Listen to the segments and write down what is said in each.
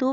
2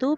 2